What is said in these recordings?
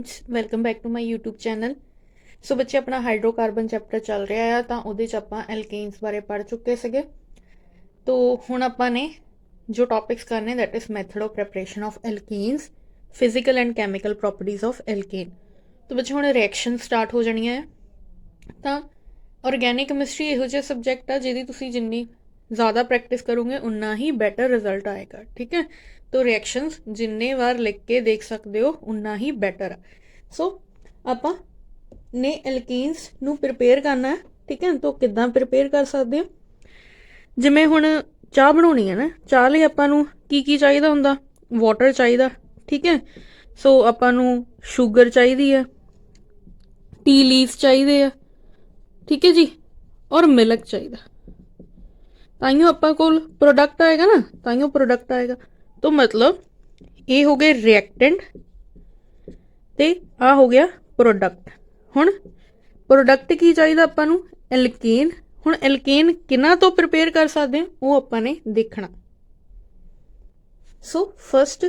Friends, welcome back to my YouTube channel. So बच्चे अपना hydrocarbon chapter चल रहा है तो ਉਹਦੇ 'ਚ ਆਪਾਂ एल्केन्स बारे पढ़ चुके ਸੀਗੇ। तो ਹੁਣ ਆਪਾਂ ਨੇ जो टॉपिक्स करने that is method of preparation of alkanes, physical and chemical properties of alkane. तो बच्चे ਹੁਣ रिएक्शन स्टार्ट हो ਜਾਣੀਆਂ ਹੈ। ਤਾਂ ऑर्गेनिक केमिस्ट्री ਇਹੋ ਜਿਹਾ सब्जैक्ट ਆ ਜਿਹਦੀ ਤੁਸੀਂ ਜਿੰਨੀ ज़्यादा प्रैक्टिस करोगे उन्ना ही बैटर रिजल्ट आएगा। ठीक है, तो रिएक्शंस जिन्ने बार लिख के देख सकते हो उन्ना ही बैटर है। सो आप ने एल्केन्स नू प्रिपेयर करना है। ठीक है, तो किद्दां प्रिपेयर कर सकते हो, जिमें हुण चाह बनानी है ना, चाह लई आपां नू की चाहिदा हुंदा, वाटर चाहिदा। ठीक है, सो आपां नू शुगर चाहिदी है, टी लीव्स चाहिए है, ठीक है जी, और मिल्क चाहिए। ताइयों आपां कोल प्रोडक्ट आएगा ना, ताइयों प्रोडक्ट आएगा। तो मतलब ये हो गए रिएक्टेंट ते आ हो गया प्रोडक्ट। हुण प्रोडक्ट की चाहिए आपां नू, एल्केन। हुण एल्केन किन्ना तो प्रिपेयर कर सकते हैं वो आपां ने देखना। सो फर्स्ट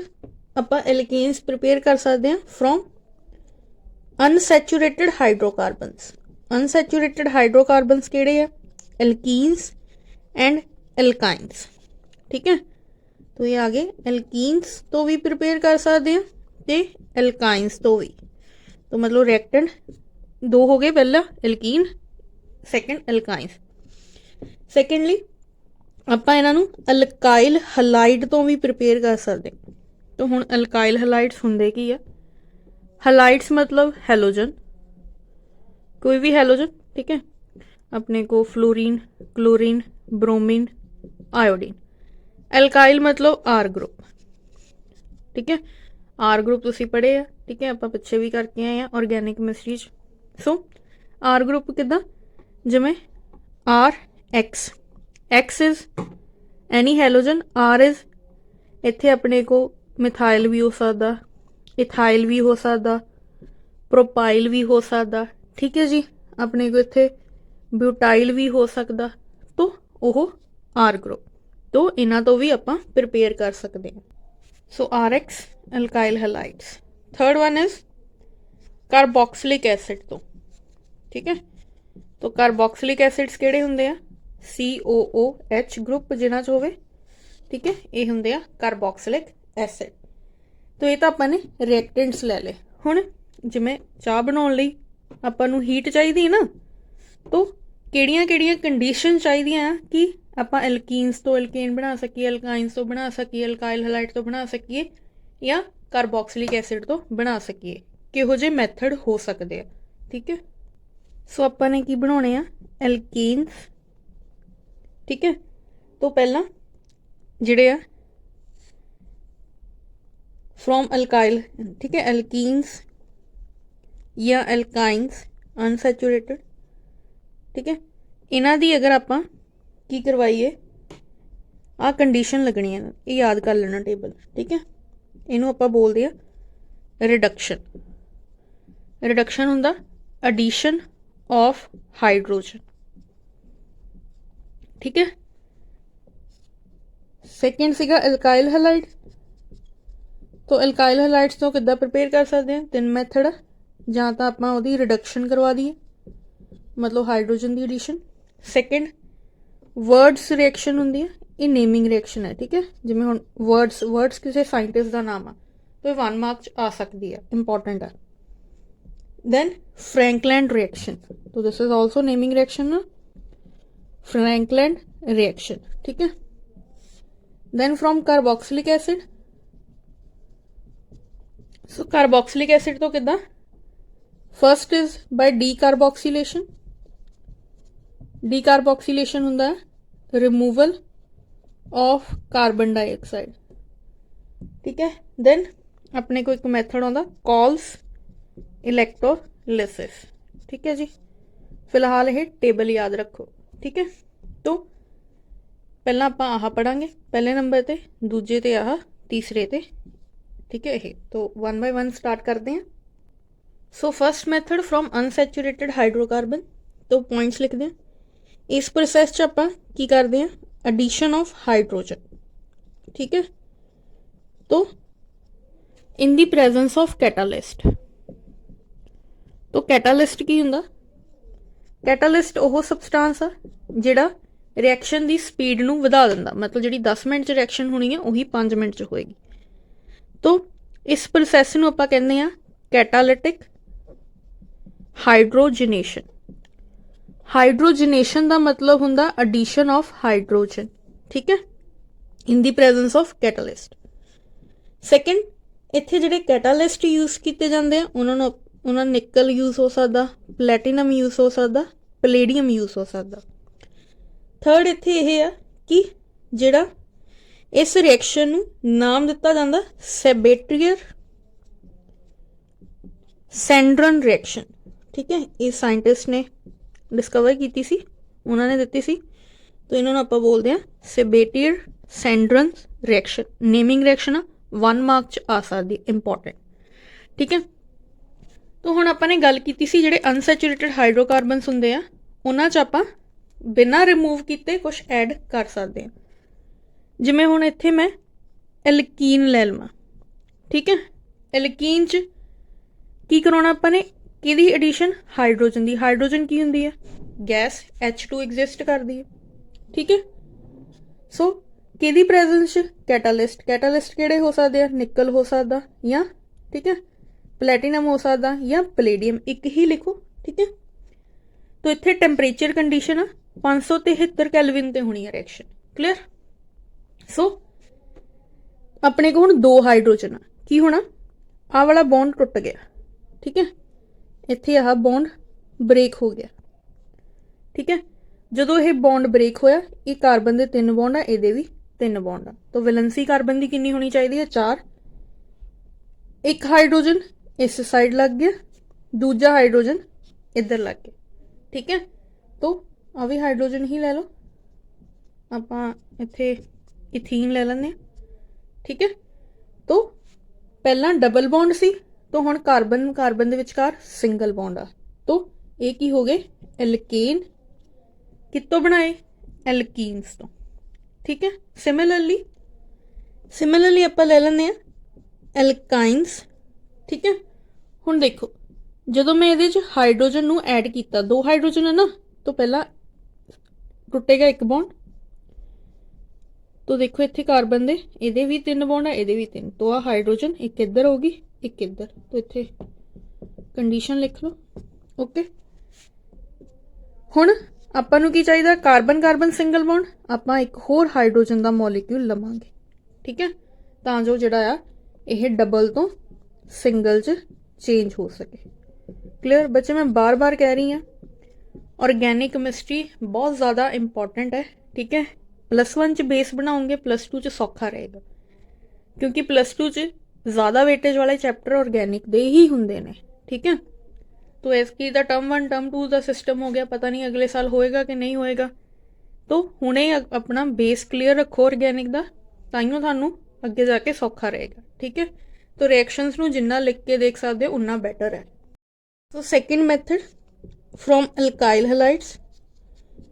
आपां एल्केन्स प्रिपेयर कर सकते हैं फ्रॉम अनसैचुरेटेड हाइड्रोकार्बनस। अनसैचुरेटेड हाइड्रोकार्बनस किहड़े है? Alkenes and alkynes. ठीक है, तो ये आगे एल्कीन्स तो भी प्रिपेयर कर सकते हैं ते एल्काइंस तो भी। तो मतलब रिएक्टेंट दो हो गए, पहला एल्कीन, सैकेंड एल्काइंस। सैकेंडली आपां इन्हां नूं अल्काइल हलाइड तो भी प्रिपेयर कर सकते। तो हुण अल्काइल हलाइड्स हुंदे की है? हलाइड्स मतलब हैलोजन, कोई भी हैलोजन। ठीक है, अपने को fluorine, chlorine, bromine, iodine. Alkyl मतलब आर ग्रुप। ठीक है, आर ग्रुप तुसीं पढ़े है। ठीक है, आपां पिछे भी करके आए हैं organic chemistry. So R group किद्दां? जिवें R X, X is any halogen, R is इत्थे अपने को मिथाइल भी हो सकदा, इथाइल भी हो सकदा, प्रोपाइल भी हो सकदा। ठीक है जी, अपने को इत्थे ब्यूटाइल भी हो सकदा। तो वो आर ग्रुप, तो इन्हां तो भी आपां प्रिपेयर कर सकते हैं। So R X alkyl halides. Third one is carboxylic acid. तो ठीक है, तो कार्बोक्सिलिक एसिड्स किहड़े हुंदे आ? COOH ग्रुप जिन्हां च होवे। ठीक है, ये हुंदे आ कार्बोक्सिलिक एसिड। तो ये तो आपां ने रिएक्टेंट्स ले ले। हुण जिवें चाह बनाउण लई आपां नूं हीट चाहीदी ना, तो किहड़ियां किहड़ियां कंडीशन चाहिदियां कि आपां एल्कीन्स तो एल्केन बना सकीए, एल्काइंस तो बना सकीए, अल्काइल हैलाइड तो बना सकीए, या कार्बोक्सिलिक एसिड तो बना सकीए। किहो जे मैथड हो सकते हैं। ठीक है, सो आपां ने की बनाने आ? एल्केन्स। ठीक है, तो पहला जिहड़े आ फ्रॉम अल्काइल, ठीक है, एल्कीन्स या एल्काइंस अनसैचुरेटेड। ठीक है, इन्हां दी अगर आपां की करवाइए, आ कंडीशन लगनी है, ये याद कर लेना टेबल। ठीक है, इनू आपां बोलते हैं रिडक्शन। रिडक्शन हुंदा एडिशन ऑफ हाइड्रोजन। ठीक है, सैकेंड सीगा एल्काइल हैलाइड। तो एल्काइल हैलाइड्स तो किद्दां प्रिपेयर कर सकते हैं? तीन मैथड, जां तां आपां ओहदी रिडक्शन करवा दीए, मतलब हाइड्रोजन की एडिशन। सैकेंड वर्ड्स रिएक्शन होंगी है, ये नेमिंग रिएक्शन है। ठीक है, जिमें हुण वर्ड्स, वर्ड्स किसी साइंटिस्ट का नाम आ, तो ये 1 मार्क आ सकती है, इंपॉर्टेंट है। देन फ्रैंकलैंड रिएक्शन, तो this is also naming reaction ना, फ्रैंकलैंड रिएक्शन। ठीक है, then from carboxylic acid. So carboxylic acid तो किद्दां? First is by decarboxylation. Decarboxylation हुंदा है रिमूवल ऑफ कार्बन डाइऑक्साइड। ठीक है, देन अपने को एक मैथड आंदा कॉल्स इलेक्ट्रोलिसिस। ठीक है जी, फिलहाल ये टेबल याद रखो। ठीक है, तो पहला आपां आह पढ़ांगे पहले नंबर ते, दूजे ते आह, तीसरे ते। ठीक है, ये तो 1 बाय 1 स्टार्ट करते हैं। So first method from unsaturated hydrocarbon. तो पॉइंट्स लिख दें। इस प्रोसैस च आपां की करते हैं? Addition of hydrogen. ठीक है, तो in the presence of catalyst. तो कैटालिस्ट की हुंदा, कैटालिस्ट ਉਹ ਸਬਸਟੈਂਸ ਆ ਜਿਹੜਾ रिएक्शन की स्पीड ਨੂੰ ਵਧਾ ਦਿੰਦਾ, मतलब ਜਿਹੜੀ 10 ਮਿੰਟ 'ਚ रिएक्शन होनी है ਉਹੀ 5 ਮਿੰਟ 'ਚ ਹੋਏਗੀ। तो इस प्रोसैस ਨੂੰ ਆਪਾਂ ਕਹਿੰਦੇ ਆ कैटालिटिक हाइड्रोजनेशन। हाइड्रोजनेशन का मतलब हुंदा एडिशन ऑफ हाइड्रोजन, ठीक है, in the presence of catalyst. Second, इत्थे जिहड़े कैटालिस्ट यूज किए जाते हैं उन्होंने निकल यूज हो सकता, प्लैटिनम यूज हो सकता, पलेडियम यूज हो सकता। थर्ड इत्थे यह है कि जिहड़ा इस रिएक्शन नूं नाम दिता जाता सेबेटियर सैंड्रन रिएक्शन, ठीक है, ये साइंटिस्ट ने डिस्कवर की सी, उन्होंने दी सी, तो इन्होंने आप बोलते हैं सेबेटियर सैंड्रन रिएक्शन। नेमिंग रिएक्शन 1 मार्क च आ सकती, इंपॉर्टेंट, ठीक है। तो हुण आपां ने गल कीती सी जिहड़े अनसैचुरेटेड हाइड्रोकार्बनस हुंदे आ उन्हां च आपां बिना रिमूव कीते कुछ ऐड कर सकते हैं। जिवें हुण इत्थे मैं एल्कीन ले लवां, ठीक है, एल्कीन च की कराउणा आपां ने, किहदी एडिशन, हाइड्रोजन दी। हाइड्रोजन की हुंदी है, गैस H2 एग्जिस्ट करदी है, ठीक है। सो किहदी प्रेजेंस च, कैटालिस्ट। कैटालिस्ट किहड़े हो सकते हैं, निकल हो सकता या, ठीक है, प्लैटिनम हो सकता या पलेडियम, एक ही लिखो, ठीक है। तो इत्थे टैंपरेचर कंडीशन आ 573 कैलविन ते होनी है रिएक्शन, क्लीयर। सो अपने को हुण 2 हाइड्रोजन आ, की होना, आ वाला बॉन्ड टुट गया, ठीक है, इत्थे आह बॉन्ड ब्रेक हो गया, ठीक है। जदों यह बॉन्ड ब्रेक होया, ये कार्बन के 3 बॉन्ड आ, ये भी 3 बॉन्ड आ, तो वैलेंसी कार्बन की कितनी होनी चाहिए है, 4। एक हाइड्रोजन इस साइड लग गया, दूजा हाइड्रोजन इधर लग गया, ठीक है। तो आ भी हाइड्रोजन ही ले लो, आपां इत्थे इथीन ले लेंगे, ठीक है। तो पहला डबल बॉन्ड सी, तो हुण कार्बन कार्बन दे विचकार सिंगल बॉन्ड आ, तो ये की हो गए एल्केन, कितों बनाए, एल्कीन्स तो, ठीक है। सिमिलरली आपां ले लेंगे एल्काइन्स, ठीक है। हुण देखो जदों मैं ये हाइड्रोजन नूं ऐड किया, 2 हाइड्रोजन है ना, तो पहला टुटेगा एक बॉन्ड, तो देखो इत्थे कार्बन दे इहदे भी 3 बॉन्ड है, इहदे भी 3, तो आ हाइड्रोजन एक इधर होगी एक इधर, तो इत्थे कंडीशन लिख लो, ओके। हुण आपां नूं की चाहिए, कार्बन कार्बन सिंगल बॉन्ड, आपां एक होर हाइड्रोजन का मॉलीक्यूल लवांगे, ठीक है, तां जो जिहड़ा आ यह डबल तो सिंगल च चेंज हो सके, क्लीयर। बच्चे मैं बार बार कह रही हाँ, ऑर्गैनिक केमिस्ट्री बहुत ज़्यादा इंपॉर्टेंट है, ठीक है। +1 च बेस बनाओगे, +2 च सौखा रहेगा, क्योंकि +2 च ज़्यादा वेटेज वाले चैप्टर ऑर्गैनिक दे ही होंगे ने, ठीक है। तो इसकी दा टर्म 1 टर्म 2 का सिस्टम हो गया, पता नहीं अगले साल होएगा कि नहीं होएगा। तो हुणे अपना बेस क्लीयर रखो ऑर्गैनिक का, ताइयों थानू अगे जाके सौखा रहेगा, ठीक है। तो रिएक्शंस नू जिन्ना लिख के देख सकते हो उन्ना बैटर है। तो second method from alkyl halides.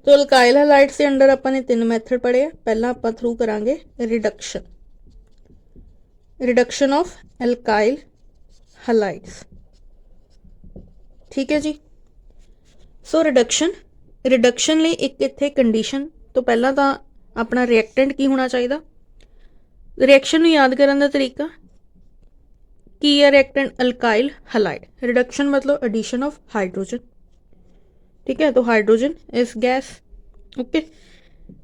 तो अल्काइल हैलाइड्स के अंडर अपने 3 मैथड पढ़े, पहला आप थ्रू करांगे रिडक्शन ऑफ अल्काइल हैलाइड्स, ठीक है जी। सो रिडक्शन लिए एक इत्थे कंडीशन, तो पहला तो अपना रिएक्टेंट की होना चाहिए, रिएक्शन नूं याद करने का तरीका की है, रिएक्टेंट अल्काइल हैलाइड, रिडक्शन मतलब एडिशन ऑफ हाइड्रोजन, ठीक है। तो हाइड्रोजन इज गैस, ओके।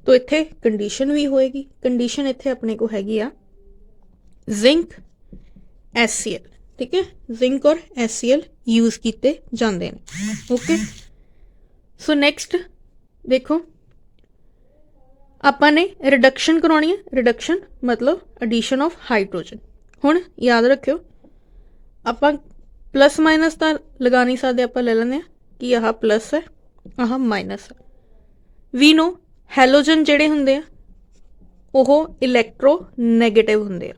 तो इत्थे कंडीशन भी होएगी, कंडीशन इत्थे अपने को हैगी आ जिंक HCl, ठीक है, जिंक और HCl यूज किए जाते हैं, ओके। सो नेक्स्ट देखो आपां ने रिडक्शन करवानी है, रिडक्शन मतलब एडिशन ऑफ हाइड्रोजन। हुण याद रखियो आपां प्लस माइनस तो लगा नहीं सकते, आपां ले लेंगे कि आह प्लस है आह माइनस है। वी नो हैलोजन जिहड़े हुंदे आ ओह इलैक्ट्रो नैगेटिव हुंदे आ,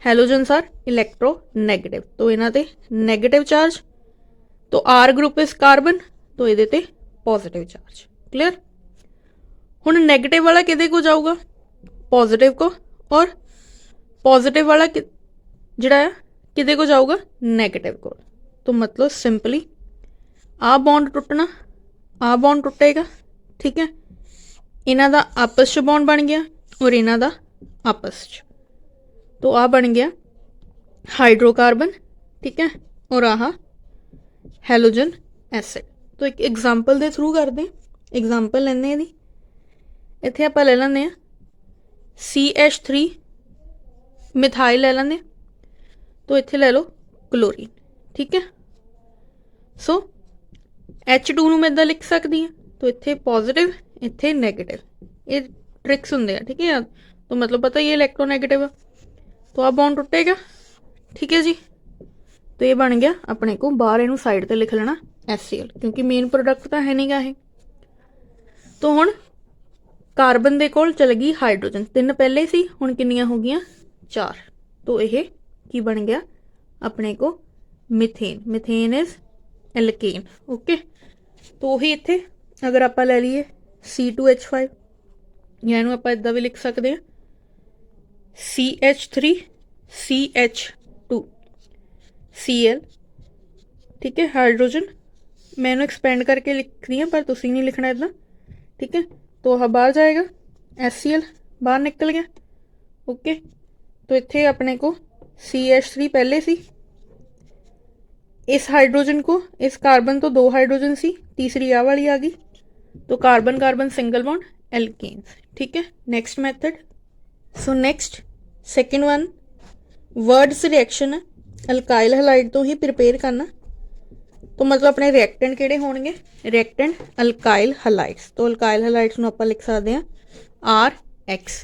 हैलोजन्स आर इलैक्ट्रो नैगेटिव, तो इन्हां ते नैगेटिव चार्ज, तो आर ग्रुप इज कार्बन, तो ये ते पॉजिटिव चार्ज, क्लियर। हुण नैगेटिव वाला किहदे को जाऊगा, पॉजिटिव को, और पॉजिटिव वाला जिहड़ा है किहदे को जाऊगा, नैगेटिव को, तो मतलब सिंपली आ बॉन्ड टुटना, आ बॉन्ड टुटेगा, ठीक है। इन्हां दा आपस च बॉन्ड बन गया और इन्हां दा आपस च, तो आ बन गया हाइड्रोकार्बन, ठीक है। और आह हैलोजन एसिड। तो एक एग्जाम्पल के थ्रू करते हैं, एग्जाम्पल लैने इहदी। इत्थे आपां ले लैंदे आ CH3 मिथाइल ले लैंदे, तो इत्थे ले लो क्लोरीन, ठीक है। सो H2 नूं मैं इदां लिख सकदी हां, तो इत्थे पॉजिटिव इत्थे नैगेटिव, ये ट्रिक्स हुंदे आ, ठीक है। तो मतलब पता ही इलैक्ट्रोनैगेटिव आ, तो आ बॉन्ड टुटेगा, ठीक है जी। तो ये बन गया अपने को, बाहर इनू साइड ते लिख लेना HCl, क्योंकि मेन प्रोडक्ट तो है नहीं गा ये। तो हुण कार्बन दे कोल चल गई हाइड्रोजन, 3 पहले सी, हुण किन्नियां हो गईयां 4। तो यह की बन गया अपने को methane. Methane is alkane, okay. तो वही इत्थे अगर आप ले लीए C2H5, या इनू आप इदां भी लिख सकते हैं CH3 CH2 Cl, ठीक है, हाइड्रोजन। मैं इनू एक्सपेंड करके लिख रही हूँ, पर तुसीं नहीं लिखना इदां, ठीक है। तो वह बाहर जाएगा, HCl बाहर निकल गया, ओके। तो इत्थे अपने को CH3 पहले सी, इस हाइड्रोजन को, इस कार्बन तो 2 हाइड्रोजन सी, तीसरी आ वाली आ गई, तो carbon carbon single bond alkanes, ठीक है। Next method, so next second one Wurtz reaction है, अल्काइल हैलाइड तो ही प्रिपेयर करना। तो मतलब अपने रिएक्टेंट किहड़े होणगे, रिएक्टेंट अल्काइल हैलाइड्स। तो अल्काइल हैलाइड्स नूं आपां लिख सकते हैं RX।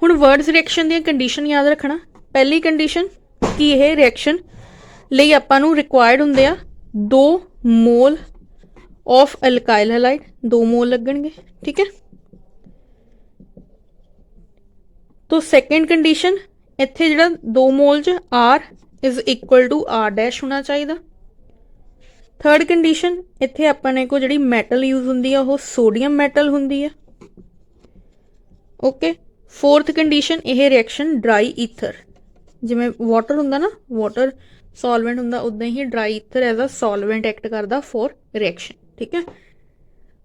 हुण वर्ड्स रिएक्शन दी कंडीशन याद रखना। पहली कंडीशन कि यह रिएक्शन ਲਈ ਆਪਾਂ ਨੂੰ रिक्वायर्ड ਹੁੰਦੇ ਆ 2 मोल ऑफ अल्काइल हैलाइड, 2 मोल लगणगे, ठीक है। तो सैकेंड कंडीशन इत्थे जिहड़ा 2 मोल च R is equal to R dash होना चाहिए। थर्ड कंडीशन इत्थे अपने को जिहड़ी मैटल यूज हुंदी है वो सोडियम मैटल हुंदी है, ओके। फोर्थ कंडीशन यह रिएक्शन ड्राई ईथर, जिवें वाटर हुंदा ना, वाटर सॉल्वेंट हुंदा, उदां ही dry ether as a solvent act करदा फॉर रिएक्शन, ठीक है।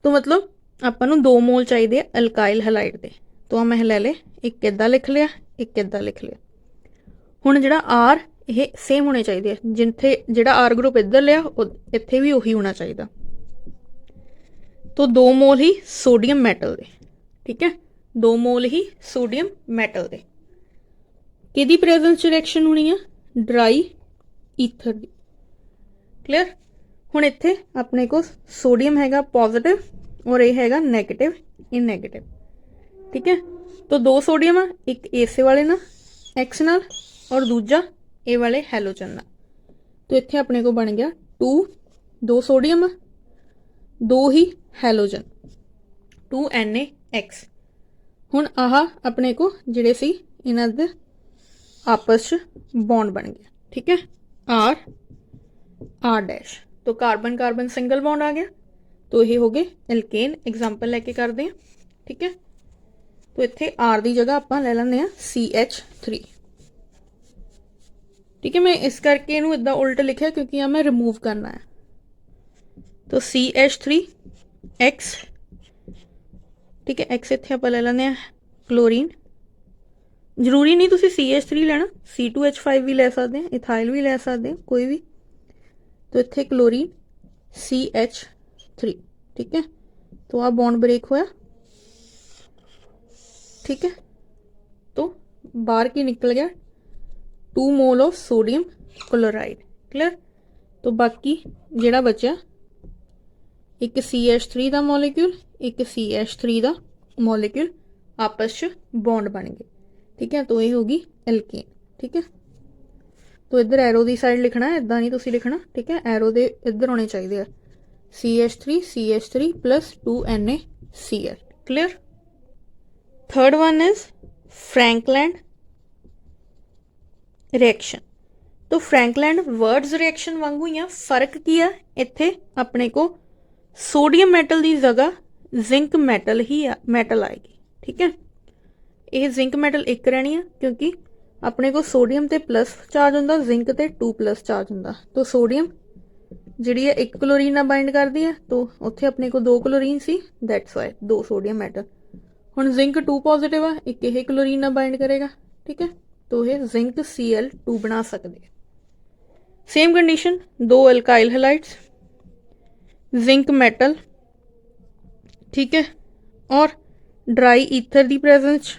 तो मतलब आपां नूं 2 मोल चाहिए अल्काइल हैलाइड दे। तो मैं ले ले, एक इदां लिख लिया, एक इदां लिख लिया। हुण जिहड़ा R ये सेम होने चाहिए, जिथे जिहड़ा R ग्रुप इधर लिया इत्थे भी उही होना चाहिए। तो 2 मोल ही सोडियम मैटल दे, ठीक है, 2 मोल ही सोडियम मैटल दे। किहदी प्रेजेंस च रिएक्शन होनी है, ड्राई ईथर दी, क्लियर। हुण इत्थे अपने को सोडियम हैगा पॉजिटिव और ये हैगा नैगेटिव इन नैगेटिव, ठीक है। तो 2 सोडियम आ, एक इस वाले ना X नाल और दूजा ए वाले हैलोजन नाल। तो इत्थे अपने को बन गया 2 सोडियम 2 ही हैलोजन 2 NaX। हुण आह अपने को जिहड़े सी इन्हां दे आपस च बॉन्ड बन गया, ठीक है, R डैश। तो कार्बन कार्बन सिंगल बॉन्ड आ गया, तो ये हो गए एल्केन। एग्जाम्पल लैके करते हैं, ठीक है। तो इत्थे R की जगह आपां ले लैंदे आ CH3, ठीक है। मैं इस करके इनू इदां उल्ट लिखा क्योंकि मैं रिमूव करना है। तो CH3X, ठीक है, X इत्थे आपां ले लैंदे आ क्लोरीन। जरूरी नहीं तुसीं CH3 लेना, C2H5 भी ले सकते हैं, इथाइल भी ले सकते हैं, कोई भी। तो इत्थे क्लोरीन CH3, ठीक है। तो आ बॉन्ड ब्रेक होया, ठीक है। तो बाहर की निकल गया 2 mole of sodium chloride, clear. तो बाकी जिहड़ा बचा एक CH3 का मॉलिक्यूल, एक CH3 का मॉलिक्यूल आपस च बॉन्ड बन गए, ठीक है। तो ये होगी एल्केन, ठीक है। तो इधर एरो की साइड लिखना है, इदां नहीं तुसीं लिखना, ठीक है। एरो दे इधर होने चाहिए CH3 plus 2 NaCl, clear. Third one is Frankland reaction. तो फ्रैंकलैंड वर्ड्स रिएक्शन वांगू ही आ, फर्क की है इत्थे अपने को सोडियम मैटल की जगह जिंक मैटल ही मैटल आएगी, ठीक है। यह जिंक मैटल एक रहनी है क्योंकि अपने को सोडियम ते प्लस चार्ज होंदा, जिंक ते 2 प्लस चार्ज होंदा। तो सोडियम जिहड़ी है 1 क्लोरीन नाल बाइंड करदी है, तो उत्थे अपने को 2 क्लोरीन सी, दैट्स वाई 2 सोडियम एटम। हुण जिंक 2 पॉजिटिव आ, एक यह क्लोरीन नाल बाइंड करेगा, ठीक है, तो यह जिंक Cl2 बना सकते। Same condition 2 alkyl halides, zinc metal, ठीक है, और ड्राई ईथर की प्रेजेंस,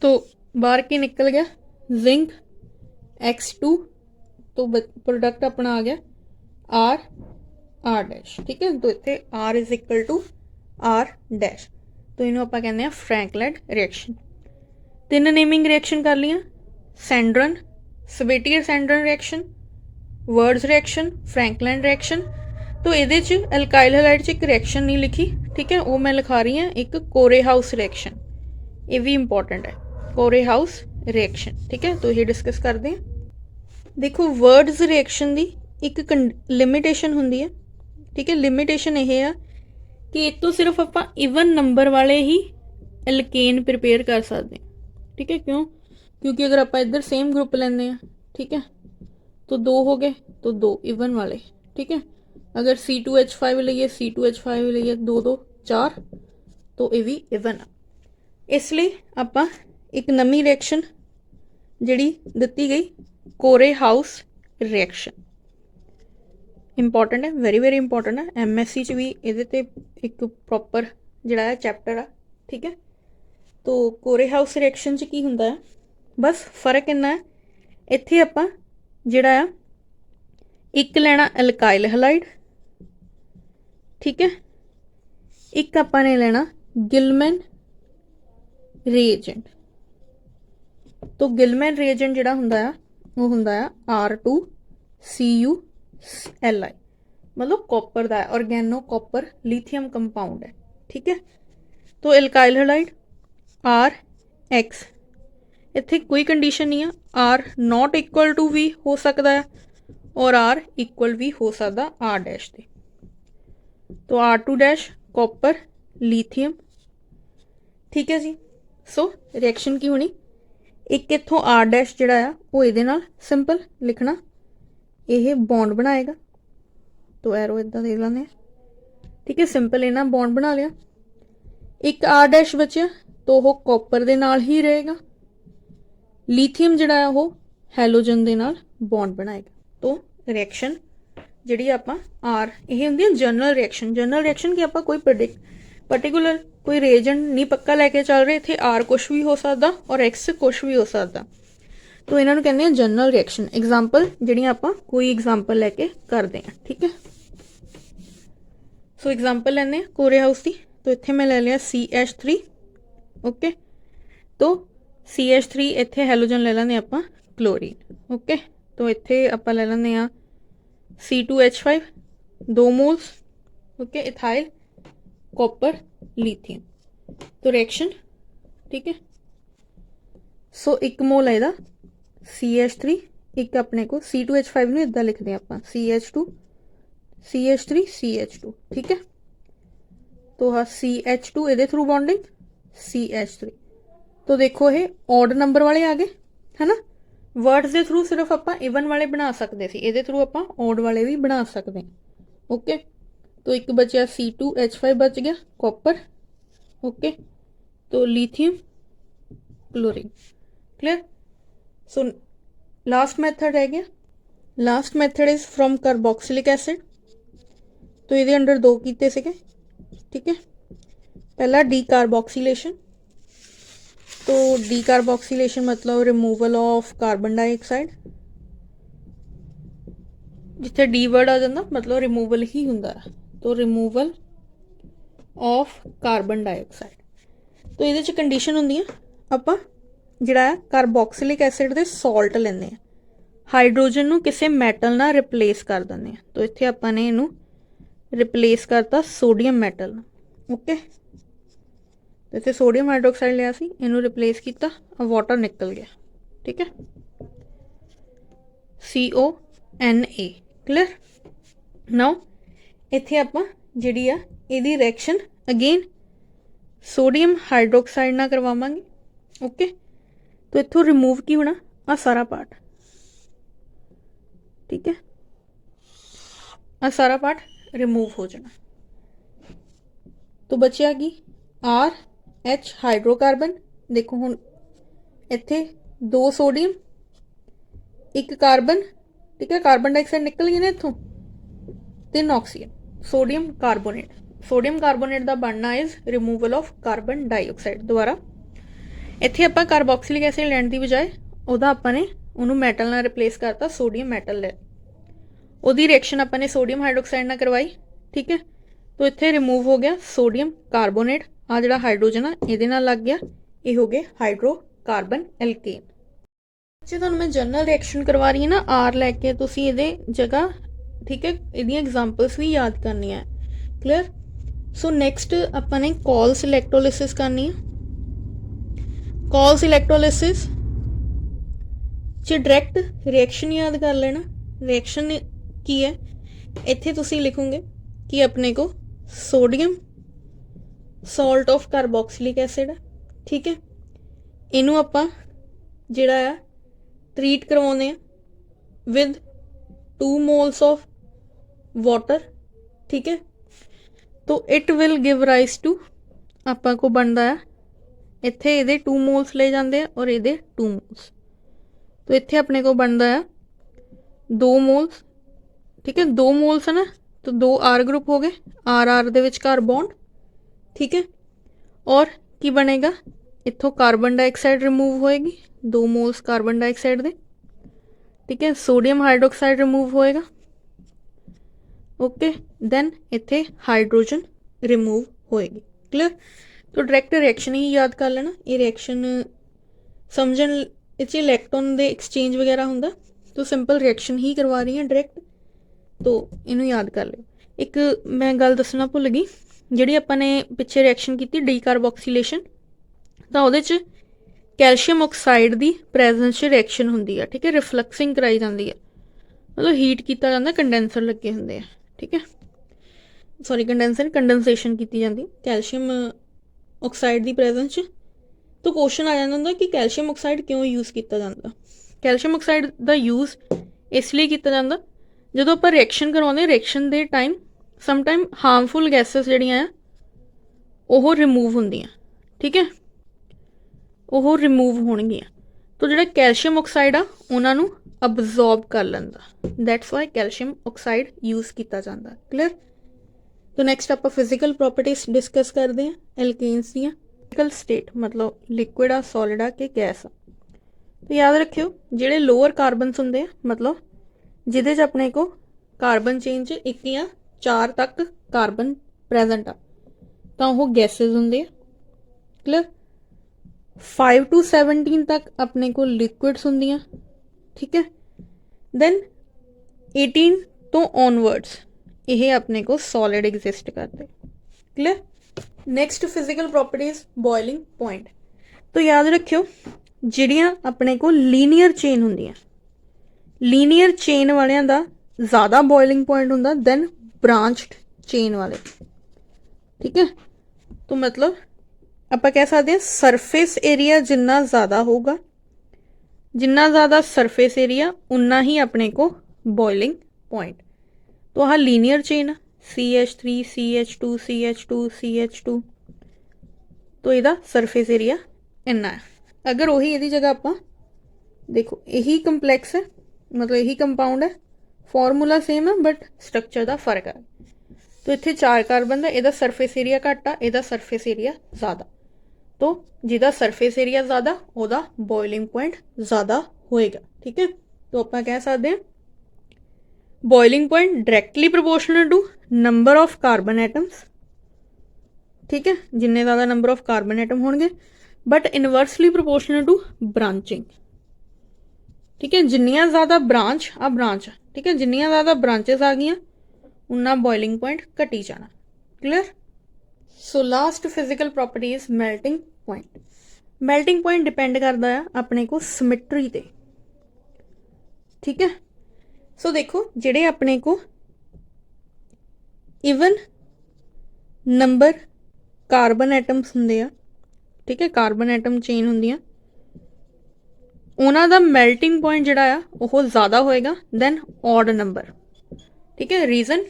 तो बाहर की निकल गया जिंक X2, तो प्रोडक्ट अपना आ गया R डैश, ठीक है। तो इतने R is equal to R dash, तो इन्हों आप कहते हैं फ्रैंकलैंड रिएक्शन। 3 नेमिंग रिएक्शन कर लिया, Senderens, Sabatier Senderens reaction, Wurtz reaction, Frankland reaction. तो ये अल्काइल हैलाइड च एक रिएक्शन नहीं लिखी, ठीक है, वो मैं लिखा रही हूँ एक कोरे हाउस रिएक्शन, ये भी इंपॉर्टेंट है, कोरे हाउस रिएक्शन, ठीक है। तो ये डिस्कस करते हैं। देखो वर्ड्स रिएक्शन की एक लिमिटेशन होंदी है, ठीक है, लिमिटेशन यह है कि एक तो सिर्फ आप इवन नंबर वाले ही एल्केन प्रिपेयर कर सकते हैं, ठीक है। क्यों? क्योंकि अगर आप इधर सेम ग्रुप लेंगे हैं, ठीक है, तो 2 हो गए, तो 2 इवन वाले, ठीक है। अगर C2H5 लीए, C2H5 लीए, 2 2 4, तो ये भी इवन आ। इसलिए आप एक नवी रिएक्शन जिहड़ी दिती गई कोरे हाउस रिएक्शन, इंपॉर्टेंट है, वेरी वेरी इंपॉर्टेंट है। MSc च भी ये एक प्रॉपर जिहड़ा है चैप्टर आ, ठीक है। तो कोरे हाउस रिएक्शन च की हुंदा है, बस फर्क इन्ना है, इत्थे आपां जिहड़ा आ एक लेना अल्काइल हैलाइड, ठीक है, एक आपां ने लेना गिलमैन रिएजेंट। तो गिलमैन रिएजेंट जिहड़ा हुंदा आ वो हुंदा आ R2CuLi, मतलब कॉपर का ऑर्गेनो कॉपर लिथियम कंपाउंड है, ठीक है। तो अल्काइल हैलाइड RX, इत्थे कोई कंडीशन नहीं है, R नॉट इक्वल टू भी हो सकता है और R इक्वल भी हो सकता R डैश दे। तो R2 डैश कॉपर लिथियम, ठीक है जी। सो रिएक्शन की होनी, एक इत्थों R डैश जिहड़ा आ वो इहदे नाल सिंपल लिखना, यह बॉन्ड बनाएगा, तो एरो इदा दे लेंगे, ठीक है, सिंपल इन्ना बॉन्ड बना लिया। एक R डैश बचिया, तो वह कॉपर दे नाल ही रहेगा, लिथियम जिहड़ा है वो हैलोजन दे नाल बॉन्ड बनाएगा। तो रिएक्शन जिहड़ी आपां R, यह हुंदी है जनरल रिएक्शन। जनरल रिएक्शन कि आपां कोई पर्टिकुलर कोई रिएजेंट नहीं पक्का लैके चल रहे, इत्थे R कुछ भी हो सकता और X कुछ भी हो सकता, तो इन्हों कहते हैं जनरल रिएक्शन। एग्जाम्पल जिहड़ियां आपां कोई एग्जाम्पल लैके करते हैं, ठीक है। सो एग्जाम्पल लैने कोरे हाउस की, तो इत्थे मैं ले लिया CH3, ओके, तो CH3 इत्थे हैलोजन ले लेंगे आपां क्लोरीन, ओके, तो इत्थे आपां ले लेंगे C2H5 2 moles, okay, ethyl copper lithium, तो रिएक्शन, ठीक है। सो 1 मोल है इहदा CH3, एक अपने को C2H5 नूं इदां लिखते हैं आपां CH2 CH3 CH2, ठीक है। तो हाँ CH2 इहदे थ्रू बॉन्डिंग CH3, तो देखो ये ऑड नंबर वाले आ गए है ना। वर्ड्स के थ्रू सिर्फ आप इवन वाले बना सकते थे, ये थ्रू आप ऑड वाले भी बना सकते हैं, ओके। तो एक बचा C2H5 बच गया कॉपर, ओके, तो lithium chlorine, clear. So last method है गया, last method is from carboxylic acid, तो ये अंडर 2 कीते सीगे, ठीक है। पहला डीकार्बोक्सीलेशन, तो डीकार्बोक्सीलेशन मतलब रिमूवल ऑफ कार्बन डाइऑक्साइड, जिथे डी वर्ड आ जाता मतलब रिमूवल ही हुंदा है, तो रिमूवल ऑफ कार्बन डाइऑक्साइड। तो ये कंडीशन होंदी है आपां जिहड़ा कार्बोक्सिलिक एसिड दे सॉल्ट लेंदे हैं, हाइड्रोजन नूं किसी मैटल नाल रिप्लेस कर दिंदे हैं, तो इत्थे आपां ने इहनूं रिप्लेस करता सोडियम मैटल, ओके। तो इत्थे सोडियम हाइड्रोक्साइड लिया सी, इहनूं रिप्लेस किया, वाटर निकल गया, ठीक है, CONA, क्लियर। नाउ इत्थे आपां जिहड़ी आ इहदी रिएक्शन अगेन सोडियम हाइड्रोक्साइड ना करवावांगे, ओके। तो इत्थों रिमूव की होना आ सारा पार्ट, ठीक है, आ सारा पार्ट रिमूव हो जाना। तो बचिया की RH हाइड्रोकार्बन, देखो हुण इत्थे 2 सोडियम 1 कार्बन, ठीक है, कार्बन डाइऑक्साइड निकल गई ना इत्थों, 3 oxygen, sodium carbonate. Sodium carbonate का बनना is removal of carbon dioxide. दोबारा इत्थे आपां कार्बोक्सिलिक एसिड लैण की बजाय उहदा आपां ने उहनूं मैटल नाल रिप्लेस करता, सोडियम मैटल ले, उहदी रिएक्शन आपां ने सोडियम हाइड्रोक्साइड नाल करवाई, ठीक है। तो इत्थे रिमूव हो गया सोडियम कार्बोनेट, आ जिहड़ा हाइड्रोजन आ इहदे नाल लग गया, ये हो गए हाइड्रोकार्बन एल्केन। जे तुहानूं मैं जनरल रिएक्शन करवा रही है ना आर लैके, तुसीं इहदे जगह, ठीक है, इहदियां एग्जाम्पल्स भी याद करनियां है, क्लीयर। सो नैक्सट आपां ने कॉल्स इलैक्ट्रोलिसिस करनी है। कॉल्स इलैक्ट्रोलिसिस च डायरैक्ट रिएक्शन याद कर लेना। रिएक्शन की है, इत्थे तुसीं लिखोगे कि अपने को sodium salt of carboxylic acid है, ठीक है, इनू आपां जिहड़ा आ ट्रीट करवाउने विद 2 मोल्स ऑफ वाटर, ठीक है। तो it will give rise to, आपां को बनता है इत्थे इहदे 2 मोल्स ले जाते हैं और इहदे 2 मोल्स, तो इत्थे अपने को बनता है 2 मोल्स, ठीक है, 2 मोल्स है ना, तो 2 R ग्रुप हो गए, R दे विचकार बॉन्ड, ठीक है। और की बनेगा, इत्थों कार्बन डाइऑक्साइड रिमूव होएगी, 2 मोल्स कार्बन डाइऑक्साइड दे, ठीक है, सोडियम हाइड्रोक्साइड रिमूव होएगा, ओके, दैन इत्थे हाइड्रोजन रिमूव होएगी, क्लियर। तो डायरैक्ट रिएक्शन ही याद कर लेना, ये रिएक्शन समझण इच इलैक्ट्रॉन दे एक्सचेंज वगैरह हुंदा, तो सिंपल रिएक्शन ही करवा रही हैं डायरैक्ट, तो इनू याद कर लियो। एक मैं गल दसना भुल गई, जिहड़ी आपां ने पिछे रिएक्शन की डीकार्बोक्सीलेशन, तो उहदे च कैल्शियम ऑक्साइड की प्रेजेंस च रिएक्शन हुंदी है, ठीक है, रिफ्लक्सिंग कराई जाती है, मतलब हीट किया जाता, कंडेंसर लगे होंगे, ठीक है, सॉरी कंडेंसेशन की जाती कैल्शियम ऑक्साइड की प्रेजेंस च। तो क्वेश्चन आ जाता कि कैल्शियम ऑक्साइड क्यों यूज़ किया जाता। कैल्शियम ऑक्साइड का यूज़ इसलिए किया जाता जो आप रिएक्शन करवाने, रिएक्शन के टाइम समटाइम हार्मफुल गैसेस जड़ियाँ वो रिमूव होंदियाँ, ठीक है, वो रिमूव होणगियां, तो जो कैल्शियम ऑक्साइड आ उन्होंने अबजॉर्ब कर लेंदा, that's why calcium oxide use किया जाता, क्लीयर। तो नैक्सट आप फिजिकल प्रॉपर्टीज डिस्कस करते हैं एल्केन्स दियां। फिजिकल स्टेट मतलब लिक्विड आ, सॉलिड आ कि गैस आ। तो याद रखियो जिहड़े लोअर कार्बनस हुंदे आ, मतलब जिहदे च अपने को कार्बन चेन च 1 या 4 तक कार्बन प्रेजेंट आ, तो वो गैसेज हुंदे आ, क्लीयर। 5 to 17 तक अपने को लिक्विड्स हुंदियां, ठीक है। दैन 18 तो ऑनवर्ड्स ये अपने को सॉलिड एग्जिस्ट करते, clear. Next physical properties boiling point. तो याद रखियो जिहड़ियां अपने को लीनियर चेन हुंदियां, लीनियर चेन वालियां दा ज़्यादा बॉइलिंग पॉइंट हुंदा दैन ब्रांच्ड चेन वाले, ठीक है। तो मतलब आप कह सकते हैं सरफेस एरिया जिन्ना ज़्यादा होगा, जिन्ना ज़्यादा सरफेस एरिया उन्ना ही अपने को बॉइलिंग पॉइंट। तो हाँ linear chain CH3 CH2 CH2 CH2, तो यदा सरफेस एरिया इन्ना है। अगर वही यदि जगह आप देखो यही कंपलैक्स है, मतलब यही कंपाउंड है, फॉर्मूला सेम है बट स्ट्रक्चर का फर्क है। तो इत्थे 4 कार्बन का, यदा सरफेस एरिया घट आ, यदा सरफेस एरिया ज़्यादा, तो जिहदा सरफेस एरिया ज़्यादा उहदा बॉइलिंग पॉइंट ज़्यादा होएगा, ठीक है। तो आप कह सकते हैं boiling point directly proportional to number of carbon atoms, ठीक है, जिन्ने ज़्यादा नंबर ऑफ कार्बन एटम होंगे, but inversely proportional to branching, ठीक है, जिन्नियां ज़्यादा ब्रांच आ ब्रांच, ठीक है, जिन्नियां ज़्यादा ब्रांचेस आ गई उन्ना बॉइलिंग पॉइंट घटी जाना, clear. So last physical property is melting point. Melting point depend करता है अपने को सिमिट्री ते, ठीक है। सो देखो जिहड़े अपने को इवन नंबर कार्बन एटम्स हुंदे आ, ठीक है, कार्बन एटम चेन हुंदियां, ਉਹਨਾਂ ਦਾ ਮੈਲਟਿੰਗ ਪੁਆਇੰਟ ਜਿਹੜਾ ਆ ਉਹ ਜ਼ਿਆਦਾ ਹੋਏਗਾ ਦੈਨ ਔਡ ਨੰਬਰ। ਠੀਕ ਹੈ, ਰੀਜ਼ਨ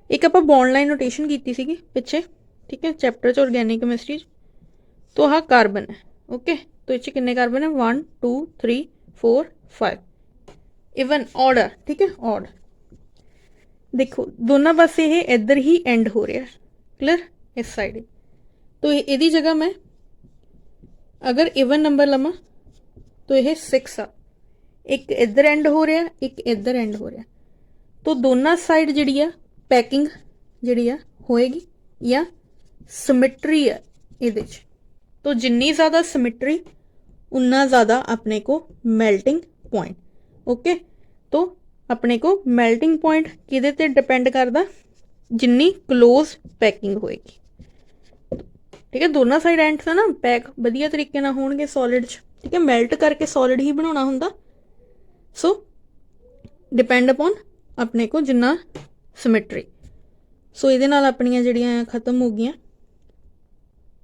ਇੱਕ ਆਪਾਂ ਬੌਂਡ ਲਾਈਨ ਨੋਟੇਸ਼ਨ ਕੀਤੀ ਸੀਗੀ ਪਿੱਛੇ, ਠੀਕ ਹੈ, ਚੈਪਟਰ 'ਚ ਆਰਗੈਨਿਕ ਕੈਮਿਸਟਰੀ 'ਚ। तो हाँ कार्बन है, ओके, तो इस कितने कार्बन है 1 2 3 4 5 इवन ऑड है, ठीक है, ऑड। देखो दोनों पासे ये इधर ही एंड हो रहा है, क्लियर, इस साइड। तो यदी जगह मैं अगर इवन नंबर लवां तो यह 6 आ, एक इधर एंड हो रहा एक इधर एंड हो रहा, तो दोनों साइड जी पैकिंग जी होएगी या सिमिट्री है ये। तो जिन्नी ज़्यादा सिमिट्री उन्ना ज़्यादा अपने को मेल्टिंग पॉइंट, ओके। तो अपने को मेल्टिंग पॉइंट किदे ते डिपेंड करदा, जिन्नी क्लोज पैकिंग होएगी, ठीक है। दोनों साइड एंड्स है ना पैक वधिया तरीके नाल होणगे सॉलिड च, ठीक है, मेल्ट करके सॉलिड ही बनाउणा हुंदा। सो डिपेंड अपॉन अपने को जिन्ना सिमिट्री। सो इहदे नाल अपनियां जिहड़ियां खत्म हो गईयां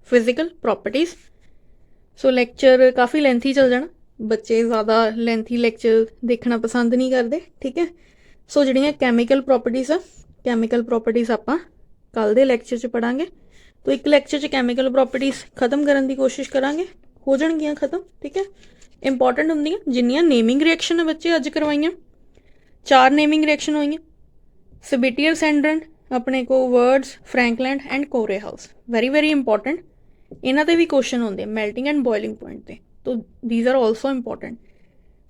फिजिकल प्रॉपर्टीज़। सो लैक्चर काफ़ी लेंथी चल जाना, बच्चे ज़्यादा लेंथी लैक्चर देखना पसंद नहीं करते, ठीक है। सो जिहड़ियां कैमिकल प्रॉपर्टीज़ आ, कैमिकल प्रॉपर्टीज़ आपां कल दे लैक्चर च पढ़ांगे। तो एक लैक्चर च कैमिकल प्रॉपर्टीज़ खत्म करने की कोशिश करांगे, हो जाणगियां खत्म, ठीक है। इंपॉर्टेंट हुंदियां जिन्नियां नेमिंग रिएक्शन बच्चे अज करवाइयां, 4 नेमिंग रिएक्शन होईयां, सबिटियर सैंडरन, अपने को वर्ड्स, फ्रैंकलैंड एंड कोरे हाउस, वेरी वेरी इंपॉर्टेंट। इन्हां ते भी क्वेश्चन होंदे मेल्टिंग एंड बॉइलिंग पॉइंट ते, तो दीज आर ऑल्सो इंपॉर्टेंट।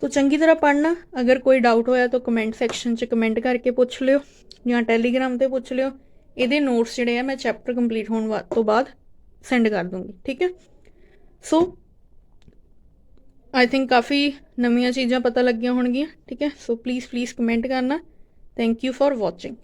तो चंगी तरह पढ़ना, अगर कोई डाउट होया तो कमेंट सैक्शन च कमेंट करके पुछ लियो या टैलीग्राम ते पुछ लियो। इहदे नोट्स जिहड़े आ मैं चैप्टर कंप्लीट होने तो बाद सेंड कर दूँगी, ठीक है। सो आई थिंक काफ़ी नवीं चीज़ां पता लगियां होणगियां, ठीक है। सो प्लीज़ कमेंट करना। Thank you for watching.